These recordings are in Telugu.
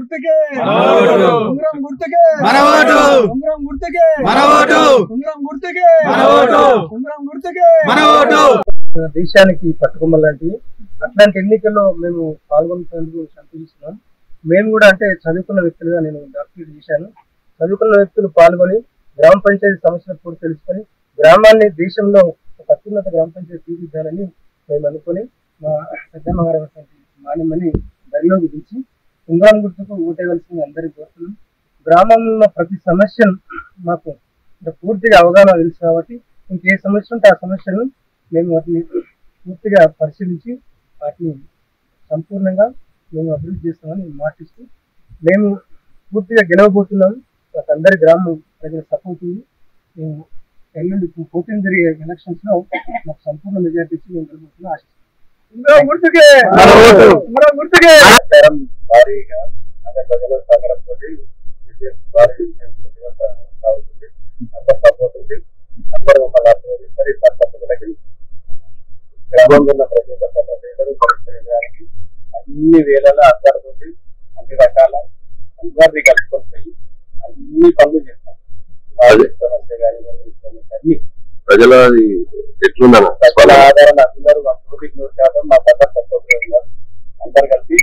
గుర్తుకే ఉంగరం గుర్తుకే ఉంగరం గుర్తుకే ఉంగరం గుర్తుకే ఉంగరం గుర్తుకే దేశానికి పట్టుకొమ్మ లాంటివి అట్లాంటి ఎన్నికల్లో మేము పాల్గొనేందుకు సంతోషిస్తున్నాం. మేము కూడా అంటే చదువుకున్న వ్యక్తులుగా నేను డాక్టరేట్ చేశాను. చదువుకున్న వ్యక్తులు పాల్గొని గ్రామ పంచాయతీ సమస్యలు కూడా తెలుసుకొని గ్రామాన్ని దేశంలో ఒక అత్యున్నత గ్రామ పంచాయతీ తీర్చిదిద్దాలని మేము అనుకుని మా పెద్దమ్మ గారు మాన్యమని బరిలోకి దించి ఉంగరం గుర్తుకు ఓటేయవలసింది అందరికీ కోరుతున్నాం. గ్రామంలో ప్రతి సమస్యను మాకు పూర్తిగా అవగాహన తెలుసు కాబట్టి ఇంకే సమస్య ఉంటే ఆ సమస్యను మేము వాటిని పూర్తిగా పరిశీలించి వాటిని సంపూర్ణంగా మేము అభివృద్ధి చేస్తామని మాటిస్తూ మేము పూర్తిగా గెలవబోతున్నాము. మాకు అందరి గ్రామం ప్రజల సపోర్ట్ ఉంది. మేము ఎల్లుండి 14 జరిగే ఎలక్షన్స్ లో మాకు సంపూర్ణ మెజార్టీ ఇచ్చి మేము గెలవబోతున్నాం ఆశిస్తున్నాం. భారీగా అదే ప్రజల సహకారంతో భారీ సాగుతుంది. అందరు సపోర్ట్ ఉంది. అందరూ ఒక సరి తప్పకుండా గ్రామంలో ఉన్న ప్రజలకు పరిష్కరించడానికి అన్ని వేళలా అందరితోటి అన్ని రకాల అందరినీ కలుపుకొని పోయి అన్ని పనులు చేస్తాం. సమస్య కానీ అన్ని ప్రజల ఎట్లున్నారు ప్రజల ఆధారణ అందరూ 100% మా పద్ధతి సపోర్ట్ ఉన్నారు. అందరు కలిసి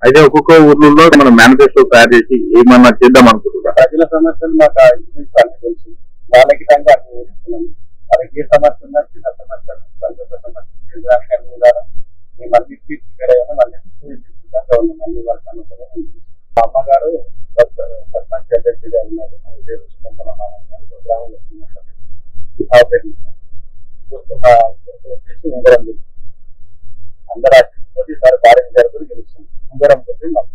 అయితే ఒక్కొక్క ఊర్లలో మనం మేనిఫెస్టో తయారు చేసి ఏమన్నా చేద్దాం అనుకుంటున్నాం. ప్రజల సమస్యలు మాకు తెలుసు. వాళ్ళకి అన్ని ఊరిస్తున్నాము. వాళ్ళకి ఏ సమస్య ఉన్నా చిన్న సమస్యలు సమస్య మేము అన్ని అన్ని వాళ్ళ సమస్యలు. మా అమ్మగారు సర్పంచ్ అభ్యర్థిగా ఉన్నారు. గ్రామంలో వచ్చేసి ఉంగరం అందరూ ఈసారి భారీ మెజారిటీతో గెలుస్తుంది. ఉంగరం తోటి మాకు